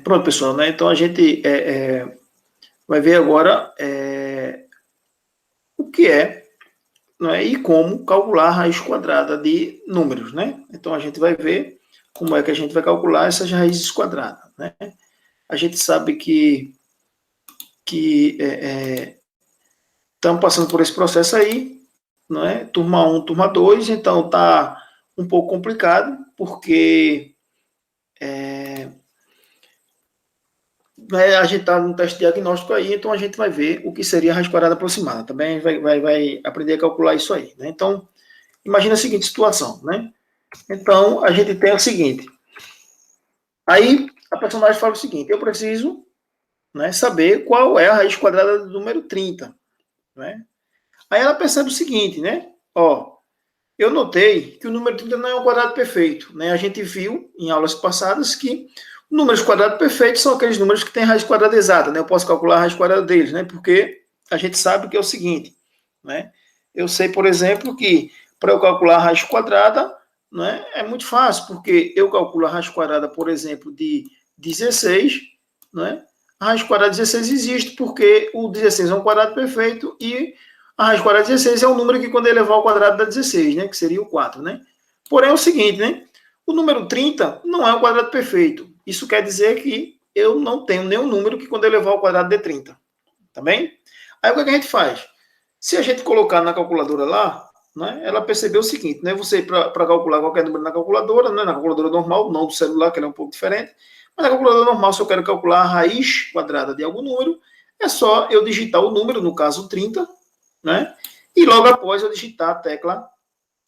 Pronto, pessoal, né? Então a gente vai ver agora o que é, né, e como calcular a raiz quadrada de números, né? Então a gente vai ver como é que a gente vai calcular essas raízes quadradas, né? A gente sabe que estamos passando por esse processo aí, né? Turma 1, turma 2, então tá um pouco complicado, porque a gente está no teste diagnóstico aí, então a gente vai ver o que seria a raiz quadrada aproximada. Também vai aprender a calcular isso aí, né? Então, imagina a seguinte situação, né? Então, a gente tem o seguinte. Aí, a personagem fala o seguinte, eu preciso, né, saber qual é a raiz quadrada do número 30, né? Aí ela percebe o seguinte, né? Ó, eu notei que o número 30 não é um quadrado perfeito, né? A gente viu em aulas passadas que números quadrados perfeitos são aqueles números que têm raiz quadrada exata, né? Eu posso calcular a raiz quadrada deles, né? Porque a gente sabe que é o seguinte, né? Eu sei, por exemplo, que para eu calcular a raiz quadrada, né, é muito fácil, porque eu calculo a raiz quadrada, por exemplo, de 16, né? A raiz quadrada de 16 existe porque o 16 é um quadrado perfeito e a raiz quadrada de 16 é um número que, quando elevar ao quadrado, dá 16, né? Que seria o 4, né? Porém, é o seguinte, né? O número 30 não é um quadrado perfeito. Isso quer dizer que eu não tenho nenhum número que, quando eu elevar ao quadrado, dê 30. Tá bem? Aí, o que a gente faz? Se a gente colocar na calculadora lá, né, ela percebeu o seguinte, né? Você, para calcular qualquer número na calculadora, né, na calculadora normal, não do celular, que ela é um pouco diferente, mas na calculadora normal, se eu quero calcular a raiz quadrada de algum número, é só eu digitar o número, no caso 30, né? E logo após eu digitar a tecla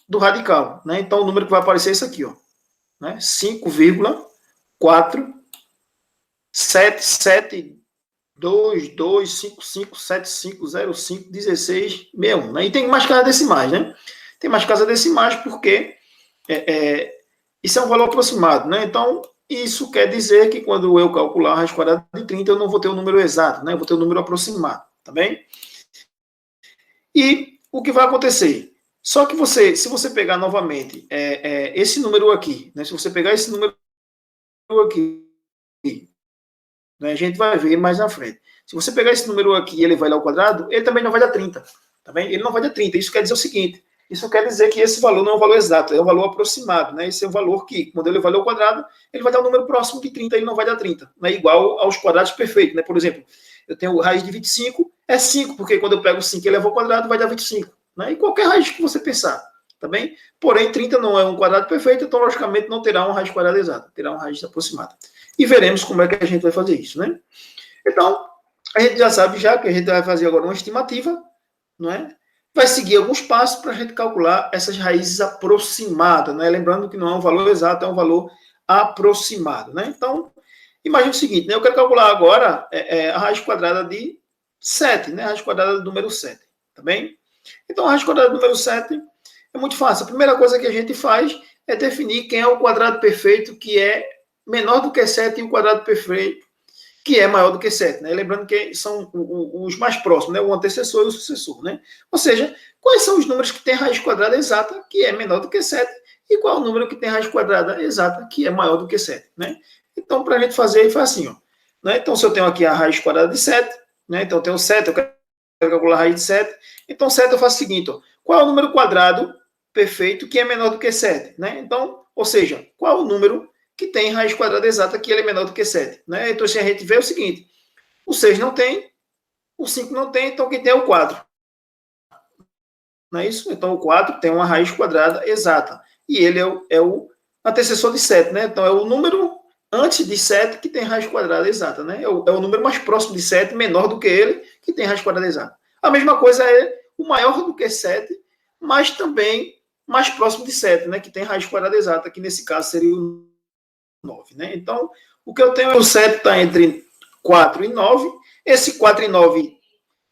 do radical, né? Então o número que vai aparecer é esse aqui, ó, né? 5,477225575051661, né? E tem mais casas decimais, né? Tem mais casas decimais porque isso é um valor aproximado, né? Então isso quer dizer que, quando eu calcular a raiz quadrada de 30, eu não vou ter o número exato, né? Eu vou ter o número aproximado, tá bem? E o que vai acontecer? Só que se você pegar novamente esse número aqui, né? Se você pegar esse número aqui, né? A gente vai ver mais na frente. Se você pegar esse número aqui e ele vai lá ao quadrado, ele também não vai dar 30. Tá bem? Ele não vai dar 30. Isso quer dizer o seguinte: isso quer dizer que esse valor não é um valor exato, é um valor aproximado, né? Esse é um valor que, quando ele vai ao quadrado, ele vai dar um número próximo de 30, ele não vai dar 30, né? Igual aos quadrados perfeitos, né? Por exemplo, eu tenho raiz de 25, é 5, porque quando eu pego 5 e levo ao quadrado, vai dar 25, né? E qualquer raiz que você pensar, tá bem? Porém, 30 não é um quadrado perfeito, então, logicamente, não terá uma raiz quadrada exata, terá uma raiz aproximada. E veremos como é que a gente vai fazer isso, né? Então, a gente já sabe já que a gente vai fazer agora uma estimativa, não é? Vai seguir alguns passos para a gente calcular essas raízes aproximadas, né? Lembrando que não é um valor exato, é um valor aproximado, né? Então, imagine o seguinte, né? Eu quero calcular agora a raiz quadrada de 7, né? A raiz quadrada do número 7, tá bem? Então, a raiz quadrada do número 7 é muito fácil. A primeira coisa que a gente faz é definir quem é o quadrado perfeito que é menor do que 7 e o quadrado perfeito que é maior do que 7, né? Lembrando que são os mais próximos, né? O antecessor e o sucessor, né? Ou seja, quais são os números que têm raiz quadrada exata, que é menor do que 7, e qual é o número que tem raiz quadrada exata, que é maior do que 7, né? Então, para a gente fazer, ele faz assim, ó, né? Então, se eu tenho aqui a raiz quadrada de 7, né? Então, eu tenho 7, eu quero calcular a raiz de 7. Então, 7 eu faço o seguinte, ó, qual é o número quadrado perfeito que é menor do que 7, né? Então, ou seja, qual é o número que tem raiz quadrada exata, que ele é menor do que 7. Né? Então, se a gente vê o seguinte, o 6 não tem, o 5 não tem, então quem tem é o 4. Não é isso? Então, o 4 tem uma raiz quadrada exata. E ele é o antecessor de 7. Né? Então, é o número antes de 7 que tem raiz quadrada exata. Né? É o número mais próximo de 7, menor do que ele, que tem raiz quadrada exata. A mesma coisa é o maior do que 7, mas também mais próximo de 7, né? Que tem raiz quadrada exata, que nesse caso seria o 9, né? Então, o que eu tenho é o 7 está entre 4 e 9. Esse 4 e 9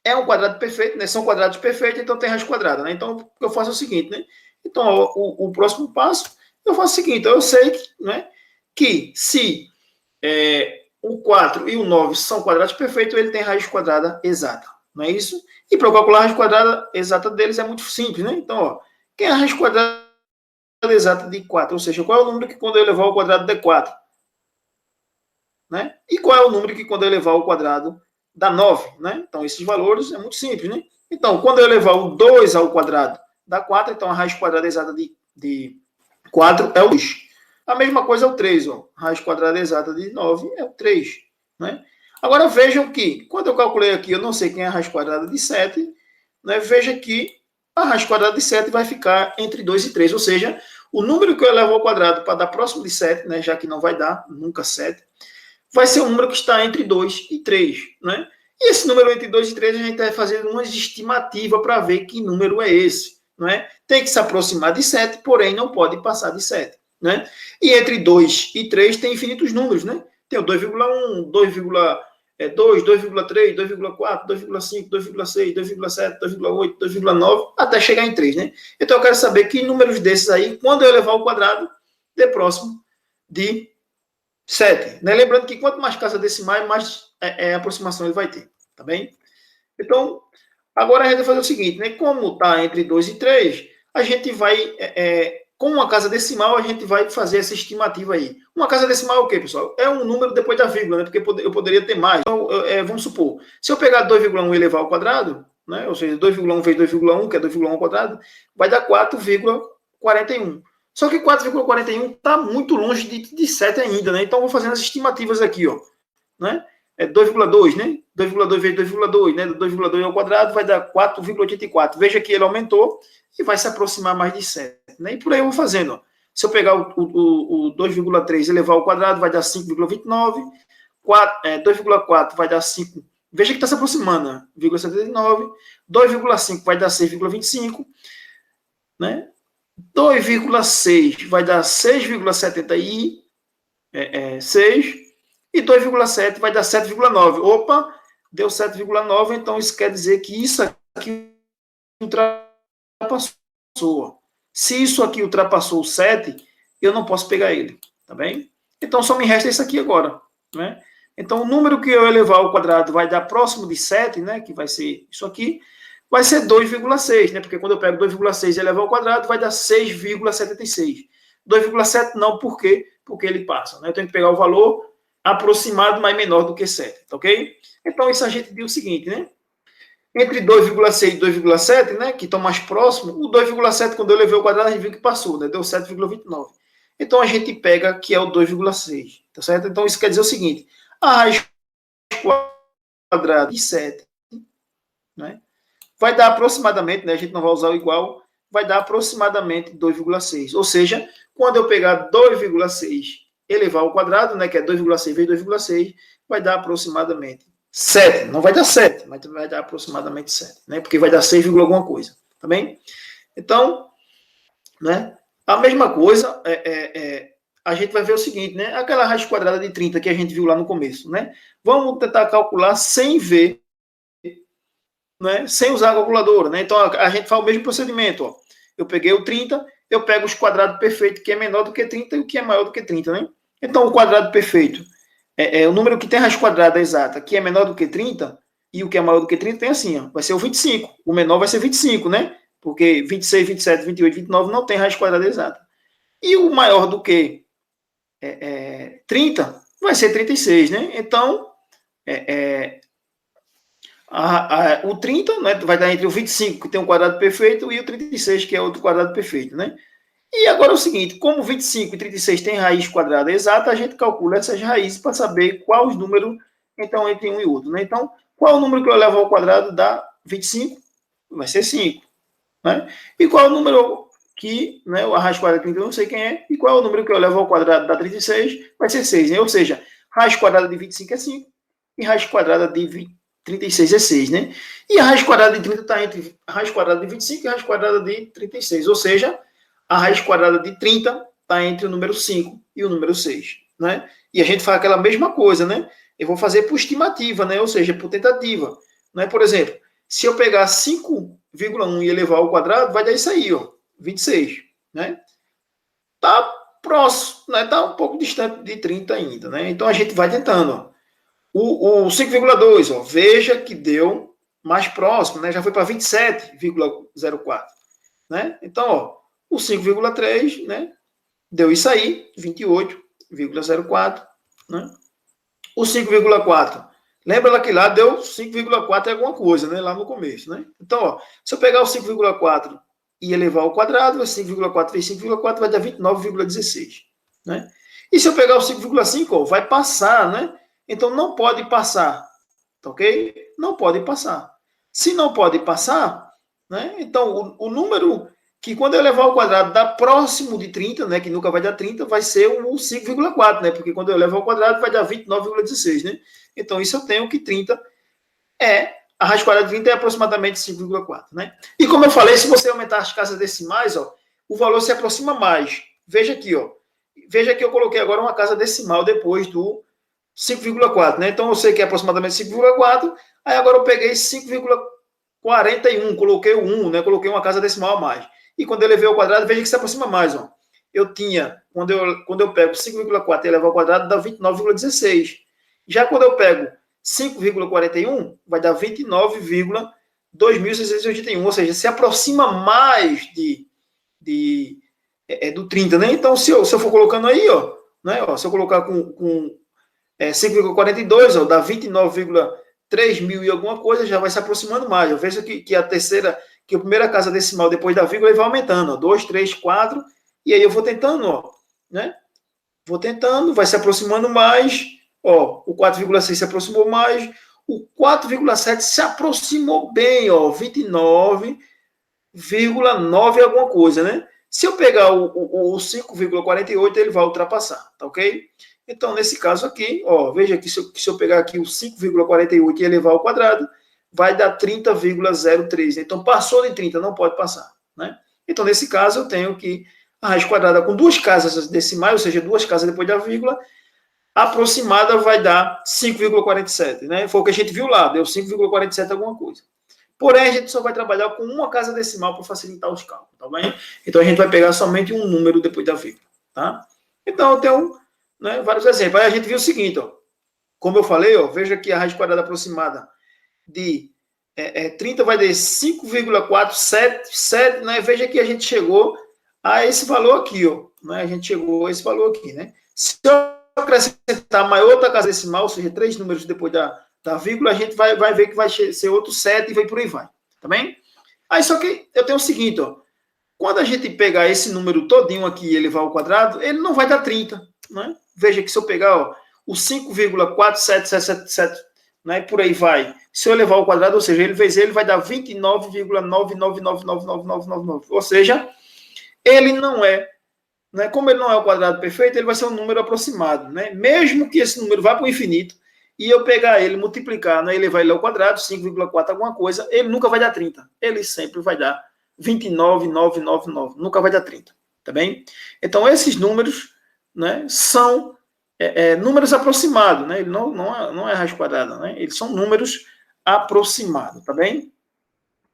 é um quadrado perfeito, né? São quadrados perfeitos, então tem raiz quadrada, né? Então, o que eu faço é o seguinte, né? Então, o próximo passo, eu faço o seguinte, eu sei que, né, que se o 4 e o 9 são quadrados perfeitos, ele tem raiz quadrada exata, não é isso? E para calcular a raiz quadrada exata deles é muito simples, né? Então, ó, quem é a raiz quadrada exata de 4? Ou seja, qual é o número que, quando eu levar ao quadrado, dê 4? né? E qual é o número que, quando eu elevar ao quadrado, dá 9, né? Então, esses valores é muito simples, né? Então, quando eu elevar o 2 ao quadrado, dá 4, então a raiz quadrada exata de 4 é o 2. A mesma coisa é o 3, ó. A raiz quadrada exata de 9 é o 3, né? Agora, vejam que, quando eu calculei aqui, eu não sei quem é a raiz quadrada de 7, né? Veja que a raiz quadrada de 7 vai ficar entre 2 e 3, ou seja, o número que eu elevo ao quadrado para dar próximo de 7, né, já que não vai dar nunca 7, vai ser um número que está entre 2 e 3, né? E esse número entre 2 e 3, a gente vai fazer uma estimativa para ver que número é esse, não é? Tem que se aproximar de 7, porém não pode passar de 7, né? E entre 2 e 3 tem infinitos números, né? Tem o 2,1, 2,2, 2,3, 2,4, 2,5, 2,6, 2,7, 2,8, 2,9, até chegar em 3, né? Então eu quero saber que números desses aí, quando eu elevar ao quadrado, dê próximo de 7. Né? Lembrando que quanto mais casa decimal, mais aproximação ele vai ter. Tá bem? Então, agora a gente vai fazer o seguinte, né? Como está entre 2 e 3, a gente vai, com uma casa decimal, a gente vai fazer essa estimativa aí. Uma casa decimal é o quê, pessoal? É um número depois da vírgula, né? Porque eu poderia ter mais. Então, vamos supor, se eu pegar 2,1 e elevar ao quadrado, né? Ou seja, 2,1 vezes 2,1, que é 2,1 ao quadrado, vai dar 4,41. Só que 4,41 está muito longe de 7 ainda, né? Então, vou fazendo as estimativas aqui, ó. Né? É 2,2, né? 2,2 vezes 2,2, né? 2,2 ao quadrado vai dar 4,84. Veja que ele aumentou e vai se aproximar mais de 7. Né? E por aí eu vou fazendo. Ó. Se eu pegar o 2,3 e elevar ao quadrado, vai dar 5,29. 2,4 vai dar 5. Veja que está se aproximando, né? 0,79. 2,5 vai dar 6,25. Né? 2,6 vai dar 6,76. E 2,7 vai dar 7,9. Opa, deu 7,9, então isso quer dizer que isso aqui ultrapassou. Se isso aqui ultrapassou o 7, eu não posso pegar ele, tá bem? Então só me resta isso aqui agora, né? Então o número que eu elevar ao quadrado vai dar próximo de 7, né, que vai ser isso aqui, vai ser 2,6, né? Porque quando eu pego 2,6 e elevar ao quadrado, vai dar 6,76. 2,7 não, por quê? Porque ele passa, né? Eu tenho que pegar o valor aproximado, mas menor do que 7, tá ok? Então, isso a gente viu o seguinte, né? Entre 2,6 e 2,7, né, que estão mais próximos, o 2,7, quando eu levei ao quadrado, a gente viu que passou, né? Deu 7,29. Então, a gente pega que é o 2,6, tá certo? Então, isso quer dizer o seguinte, a raiz quadrada de 7, né, vai dar aproximadamente, né, a gente não vai usar o igual, vai dar aproximadamente 2,6. Ou seja, quando eu pegar 2,6 elevar ao quadrado, né, que é 2,6 vezes 2,6, vai dar aproximadamente 7. Não vai dar 7, mas vai dar aproximadamente 7, né, porque vai dar 6, alguma coisa. Tá bem? Então, né, a mesma coisa, a gente vai ver o seguinte, né, aquela raiz quadrada de 30 que a gente viu lá no começo, né, vamos tentar calcular sem ver, né, sem usar a calculadora, né? Então a gente faz o mesmo procedimento, ó. Eu peguei o 30, eu pego os quadrados perfeitos, que é menor do que 30 e o que é maior do que 30, né? Então o quadrado perfeito é o número que tem raiz quadrada exata, que é menor do que 30, e o que é maior do que 30 tem assim, ó, vai ser o 25. O menor vai ser 25, né? Porque 26, 27, 28, 29 não tem raiz quadrada exata. E o maior do que 30 vai ser 36, né? Então, o 30, né, vai dar entre o 25, que tem um quadrado perfeito, e o 36, que é outro quadrado perfeito, né? E agora é o seguinte, como 25 e 36 tem raiz quadrada exata, a gente calcula essas raízes para saber qual os números, então, entre um e outro, né? Então, qual é o número que eu levo ao quadrado dá 25? Vai ser 5, né? E qual é o número que, né, a raiz quadrada de 30, eu não sei quem é, e qual é o número que eu levo ao quadrado da 36? Vai ser 6, né? Ou seja, raiz quadrada de 25 é 5, e raiz quadrada de 36 é 6, né? E a raiz quadrada de 30 está entre a raiz quadrada de 25 e a raiz quadrada de 36, ou seja, a raiz quadrada de 30 está entre o número 5 e o número 6, né? E a gente faz aquela mesma coisa, né? Eu vou fazer por estimativa, né? Ou seja, por tentativa, né? Por exemplo, se eu pegar 5,1 e elevar ao quadrado, vai dar isso aí, ó, 26, né? Tá próximo, né? Tá um pouco distante de 30 ainda, né? Então a gente vai tentando, ó. O 5,2, ó, veja que deu mais próximo, né? Já foi para 27,04, né? Então, ó, o 5,3, né? Deu isso aí, 28,04, né? O 5,4. Lembra que lá deu 5,4 é alguma coisa, né? Lá no começo, né? Então, ó, se eu pegar o 5,4 e elevar ao quadrado, 5,4 vezes 5,4 vai dar 29,16, né? E se eu pegar o 5,5, ó, vai passar, né? Então, não pode passar, tá ok? Não pode passar. Se não pode passar, né? Então, o número que quando eu levar ao quadrado dá próximo de 30, né? Que nunca vai dar 30, vai ser o 5,4, né? Porque quando eu levo ao quadrado vai dar 29,16, né? Então, isso eu tenho que 30 a raiz quadrada de 30 é aproximadamente 5,4, né? E como eu falei, se você aumentar as casas decimais, ó, o valor se aproxima mais. Veja aqui, ó. Veja que eu coloquei agora uma casa decimal depois do 5,4, né? Então eu sei que é aproximadamente 5,4, aí agora eu peguei 5,41, coloquei o 1, né? Coloquei uma casa decimal a mais. E quando eu levei ao quadrado, veja que se aproxima mais, ó. Eu tinha, quando eu pego 5,4 e levo ao quadrado, dá 29,16. Já quando eu pego 5,41, vai dar 29,2681, ou seja, se aproxima mais do 30, né? Então, se eu for colocando aí, ó, né, ó, se eu colocar com 5,42, ó, dá 29,3 mil e alguma coisa, já vai se aproximando mais. Eu vejo que a primeira casa decimal depois da vírgula vai aumentando, ó, 2, 3, 4, e aí eu vou tentando, ó, né? Vou tentando, vai se aproximando mais, ó, o 4,6 se aproximou mais, o 4,7 se aproximou bem, ó, 29,9 alguma coisa, né? Se eu pegar o 5,48, ele vai ultrapassar, tá ok? Então, nesse caso aqui, ó, veja que se eu pegar aqui o 5,48 e elevar ao quadrado, vai dar 30,03. Então, passou de 30, não pode passar, né? Então, nesse caso, eu tenho que a raiz quadrada com duas casas decimais, ou seja, duas casas depois da vírgula, aproximada vai dar 5,47, né? Foi o que a gente viu lá, deu 5,47 alguma coisa. Porém, a gente só vai trabalhar com uma casa decimal para facilitar os cálculos, tá bem? Então, a gente vai pegar somente um número depois da vírgula, tá? Então, eu tenho, né, vários exemplos. Aí a gente viu o seguinte, ó. Como eu falei, ó, veja que a raiz quadrada aproximada de 30 vai dar 5,477, né? Veja que a gente chegou a esse valor aqui, ó. Né? A gente chegou a esse valor aqui, né? Se eu acrescentar mais outra casa decimal, ou seja, 3 números depois da vírgula, a gente vai ver que vai ser outro 7 e vai por aí vai. Tá bem? Aí só que eu tenho o seguinte, ó. Quando a gente pegar esse número todinho aqui e elevar ao quadrado, ele não vai dar 30, né? Veja que se eu pegar, ó, o 5,47777, né, e por aí vai. Se eu elevar ao quadrado, ou seja, ele vezes ele vai dar 29,9999999, ou seja, ele não é, né, como ele não é o quadrado perfeito, ele vai ser um número aproximado, né? Mesmo que esse número vá para o infinito e eu pegar ele, multiplicar, né, elevar ele ao quadrado, 5,4 alguma coisa, ele nunca vai dar 30. Ele sempre vai dar 29,999. Nunca vai dar 30, tá bem? Então, esses números, né, são números aproximados, né? Ele não é raiz quadrada, né? Eles são números aproximados, tá bem?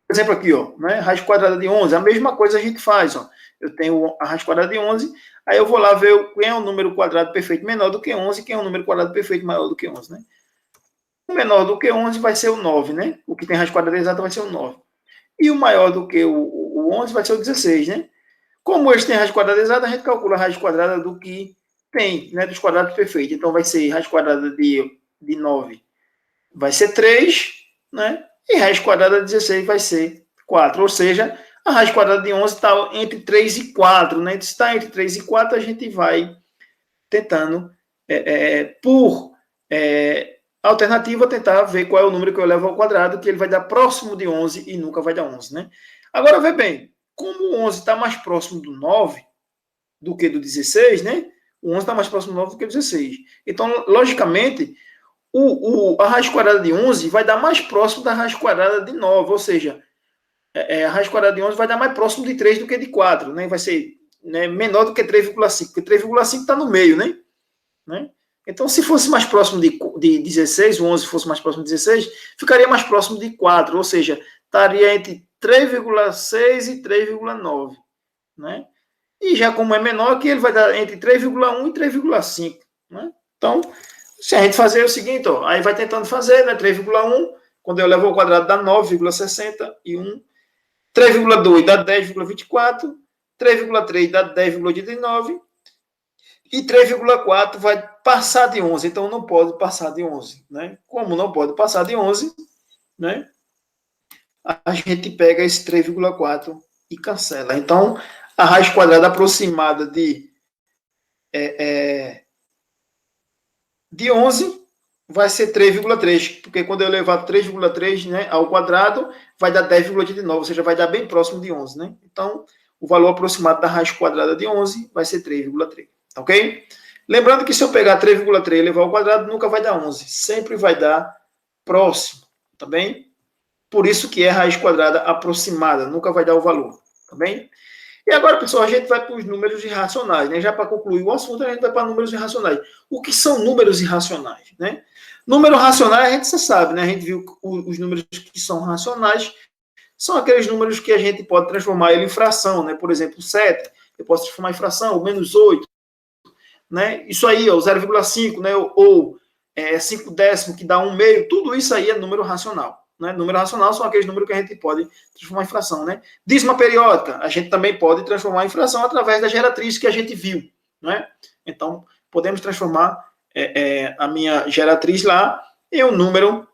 Por exemplo, aqui, ó, né? Raiz quadrada de 11, a mesma coisa a gente faz, ó. Eu tenho a raiz quadrada de 11, aí eu vou lá ver quem é o número quadrado perfeito menor do que 11 e quem é o número quadrado perfeito maior do que 11, né? O menor do que 11 vai ser o 9, né? O que tem raiz quadrada exata vai ser o 9. E o maior do que o 11 vai ser o 16, né? Como eles têm raiz quadrada exata, a gente calcula a raiz quadrada do que tem, né? Dos quadrados perfeitos. Então, vai ser raiz quadrada de 9 vai ser 3, né? E raiz quadrada de 16 vai ser 4. Ou seja, a raiz quadrada de 11 está entre 3 e 4, né? Se está entre 3 e 4, a gente vai tentando, por alternativa, tentar ver qual é o número que eu levo ao quadrado, que ele vai dar próximo de 11 e nunca vai dar 11, né? Agora, vê bem, como o 11 está mais próximo do 9 do que do 16, né? O 11 está mais próximo do 9 do que do 16. Então, logicamente, a raiz quadrada de 11 vai dar mais próximo da raiz quadrada de 9, ou seja, a raiz quadrada de 11 vai dar mais próximo de 3 do que de 4, né? Vai ser, né, menor do que 3,5, porque 3,5 está no meio, né? Então, se fosse mais próximo de 16, o 11 fosse mais próximo de 16, ficaria mais próximo de 4, ou seja, estaria entre 3,6 e 3,9, né? E já como é menor, que ele vai dar entre 3,1 e 3,5, né? Então, se a gente fazer o seguinte, ó, aí vai tentando fazer, né? 3,1, quando eu levo ao quadrado dá 9,61, 3,2 dá 10,24, 3,3 dá 10,89, E 3,4 vai passar de 11, então não pode passar de 11, né? Como não pode passar de 11, né? A gente pega esse 3,4 e cancela. Então, a raiz quadrada aproximada de 11 vai ser 3,3, porque quando eu levar 3,3, né, ao quadrado, vai dar 10,89, ou seja, vai dar bem próximo de 11, né? Então, o valor aproximado da raiz quadrada de 11 vai ser 3,3, ok? Lembrando que se eu pegar 3,3 e levar ao quadrado, nunca vai dar 11, sempre vai dar próximo, tá bem? Por isso que é raiz quadrada aproximada, nunca vai dar o valor, tá bem? E agora, pessoal, a gente vai para os números irracionais, né? Já para concluir o assunto, a gente vai para números irracionais. O que são números irracionais, né? Número racional, a gente já sabe, né? A gente viu os números que são racionais, são aqueles números que a gente pode transformar ele em fração, né? Por exemplo, 7, eu posso transformar em fração, ou menos 8, né? Isso aí, ó, 0,5, né? Ou 5 décimos, que dá 1 meio, tudo isso aí é número racional. Né? Número racional são aqueles números que a gente pode transformar em fração. Né? Dízima periódica, a gente também pode transformar em fração através da geratriz que a gente viu. Né? Então, podemos transformar a minha geratriz lá em um número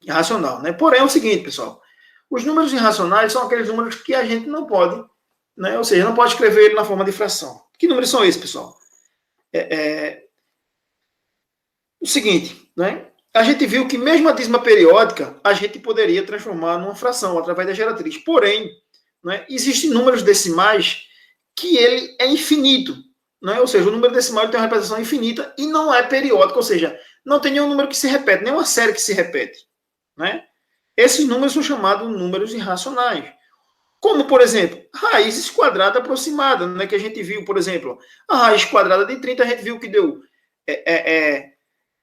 racional. Né? Porém, é o seguinte, pessoal, os números irracionais são aqueles números que a gente não pode, né? Ou seja, não pode escrever ele na forma de fração. Que números são esses, pessoal? O seguinte, né? A gente viu que mesmo a dízima periódica, a gente poderia transformar numa fração através da geratriz. Porém, né, existem números decimais que ele é infinito. Né? Ou seja, o número decimal tem uma representação infinita e não é periódico. Ou seja, não tem nenhum número que se repete, nenhuma série que se repete. Né? Esses números são chamados números irracionais. Como, por exemplo, raízes quadradas aproximadas, né? Que a gente viu, por exemplo, a raiz quadrada de 30, a gente viu que deu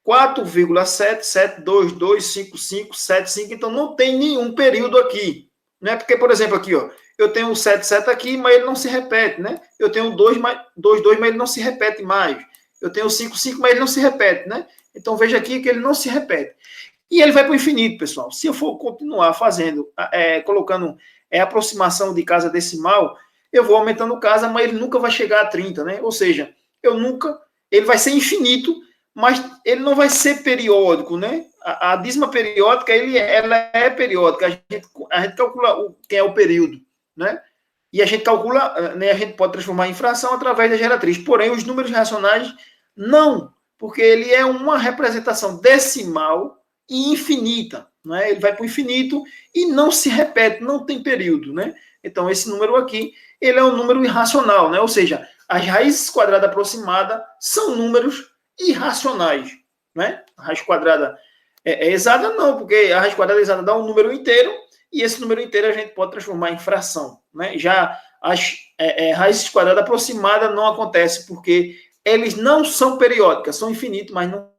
4,772255575, então não tem nenhum período aqui, né? Porque, por exemplo, aqui, ó, eu tenho o 77 aqui, mas ele não se repete, né? Eu tenho o 2, mas ele não se repete mais. Eu tenho o 55, mas ele não se repete, né? Então veja aqui que ele não se repete. E ele vai para o infinito, pessoal. Se eu for continuar fazendo, colocando aproximação de casa decimal, eu vou aumentando casa, mas ele nunca vai chegar a 30, né? Ou seja, ele vai ser infinito, mas ele não vai ser periódico, né? A dízima periódica, ela é periódica. A gente calcula o que é o período, né? E a gente calcula, né, a gente pode transformar em fração através da geratriz. Porém, os números racionais, não, porque ele é uma representação decimal e infinita, né? Ele vai para o infinito e não se repete, não tem período, né? Então, esse número aqui, ele é um número irracional, né? Ou seja, as raízes quadradas aproximadas são números irracionais, né? A raiz quadrada é exata, não, porque a raiz quadrada exata dá um número inteiro e esse número inteiro a gente pode transformar em fração, né? Já as raízes quadradas aproximadas não acontece porque eles não são periódicas, são infinitos, mas não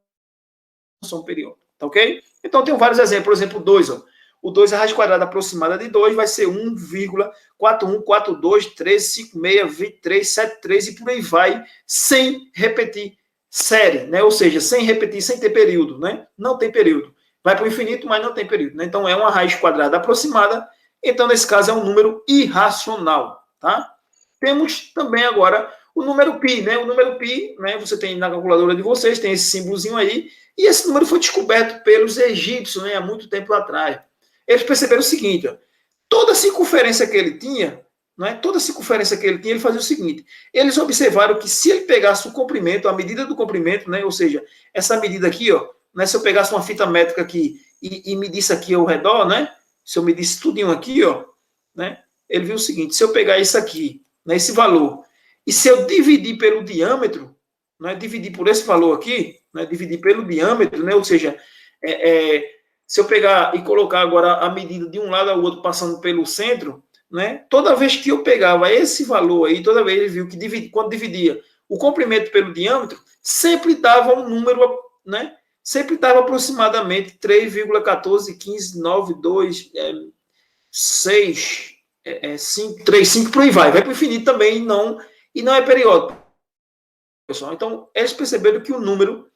são periódicos, tá ok? Então, tem vários exemplos, por exemplo, 2, ó. O 2, a raiz quadrada aproximada de 2 vai ser 1,414235632373 e por aí vai, sem repetir série, né? Ou seja, sem repetir, sem ter período, né? Não tem período. Vai para o infinito, mas não tem período, né? Então, é uma raiz quadrada aproximada. Então, nesse caso, é um número irracional, tá? Temos também agora o número π, né? O número π, né? Você tem na calculadora de vocês, tem esse símbolozinho aí, e esse número foi descoberto pelos egípcios, né? Há muito tempo atrás. Eles perceberam o seguinte, ó, toda a circunferência que ele tinha, né? Toda a circunferência que ele tinha, ele fazia o seguinte, eles observaram que se ele pegasse o comprimento, a medida do comprimento, né? Ou seja, essa medida aqui, ó, né? Se eu pegasse uma fita métrica aqui e medisse aqui ao redor, né? Se eu medisse tudinho aqui, ó, né? Ele viu o seguinte, se eu pegar isso aqui, né? Esse valor, e se eu dividir pelo diâmetro, né? Dividir por esse valor aqui, né? Dividir pelo diâmetro, né? Ou seja, se eu pegar e colocar agora a medida de um lado ao outro passando pelo centro, né? Toda vez que eu pegava esse valor aí, toda vez ele viu que quando dividia o comprimento pelo diâmetro, sempre dava um número, né? Sempre dava aproximadamente 3,14926 5, 3, 5, por aí vai para o infinito também, e não é periódico, pessoal. Então, eles perceberam que o número,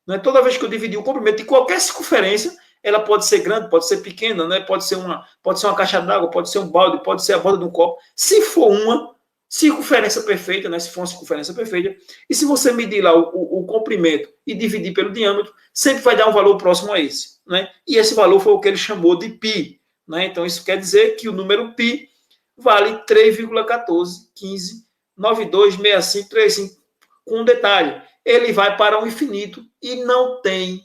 né, toda vez que eu dividi o comprimento de qualquer circunferência, ela pode ser grande, pode ser pequena, né, pode ser uma caixa d'água, pode ser um balde, pode ser a borda de um copo. Se for uma, circunferência perfeita, né? Se for uma circunferência perfeita, e se você medir lá o comprimento e dividir pelo diâmetro, sempre vai dar um valor próximo a esse, né? E esse valor foi o que ele chamou de π, né? Então isso quer dizer que o número π vale 3,1415926535, com um detalhe, ele vai para o infinito e não tem,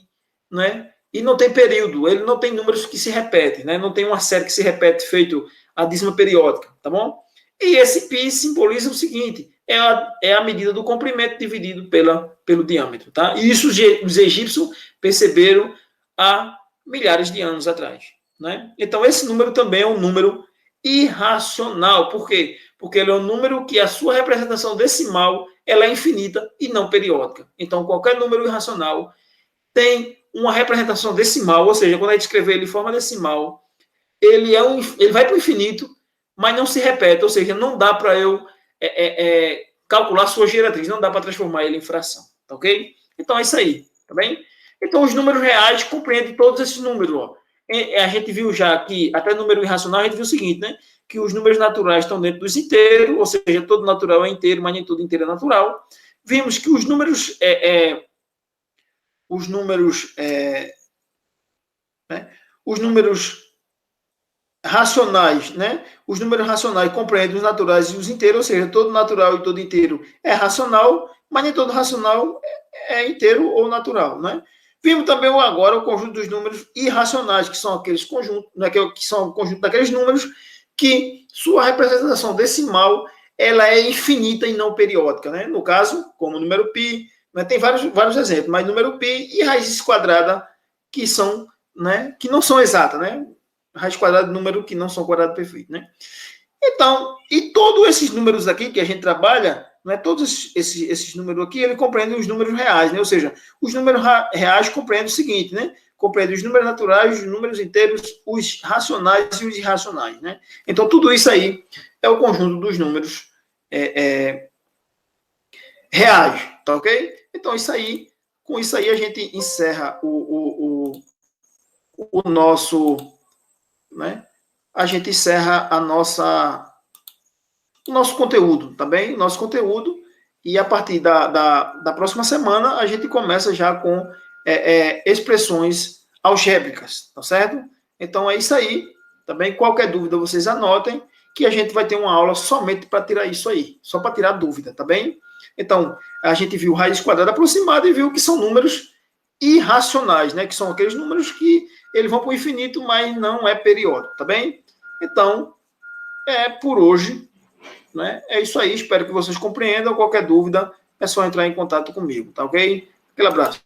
né? E não tem período, ele não tem números que se repetem, né? Não tem uma série que se repete feito a dízima periódica, tá bom? E esse π simboliza o seguinte, é a medida do comprimento dividido pelo diâmetro, tá? E isso os egípcios perceberam há milhares de anos atrás, né? Então esse número também é um número irracional. Por quê? Porque ele é um número que a sua representação decimal ela é infinita e não periódica. Então qualquer número irracional tem uma representação decimal, ou seja, quando a gente escrever ele em forma decimal, ele vai para o infinito, mas não se repete, ou seja, não dá para eu calcular sua geratriz, não dá para transformar ele em fração, tá ok? Então é isso aí, tá bem? Então os números reais compreendem todos esses números, ó. A gente viu já que, até número irracional, a gente viu o seguinte, né? Que os números naturais estão dentro dos inteiros, ou seja, todo natural é inteiro, mas nem todo inteiro é natural. Vimos que os números né? Os números racionais, né? Os números racionais compreendem os naturais e os inteiros, ou seja, todo natural e todo inteiro é racional, mas nem todo racional é inteiro ou natural, né? Vimos também agora o conjunto dos números irracionais, que são aqueles conjuntos, né, que são o conjunto daqueles números que sua representação decimal ela é infinita e não periódica, né? No caso, como o número π, né, tem vários exemplos, mas número π e raízes quadradas que são, né, que não são exatas, né? Raiz quadrada de número que não são quadrados perfeitos, né? Então, e todos esses números aqui que a gente trabalha, né, todos esses números aqui, ele compreende os números reais, né? Ou seja, os números reais compreendem o seguinte, né? Compreende os números naturais, os números inteiros, os racionais e os irracionais, né? Então, tudo isso aí é o conjunto dos números reais, tá ok? Então, isso aí, com isso aí a gente encerra o nosso, né? A gente encerra o nosso conteúdo, tá bem? Nosso conteúdo, e a partir da próxima semana a gente começa já com expressões algébricas, tá certo? Então é isso aí, tá bem? Qualquer dúvida vocês anotem, que a gente vai ter uma aula somente para tirar isso aí, só para tirar dúvida, tá bem? Então, a gente viu raiz quadrada aproximada e viu que são números irracionais, né? Que são aqueles números que eles vão para o infinito, mas não é periódico, tá bem? Então, por hoje, né? É isso aí, espero que vocês compreendam. Qualquer dúvida, é só entrar em contato comigo, tá ok? Aquele abraço.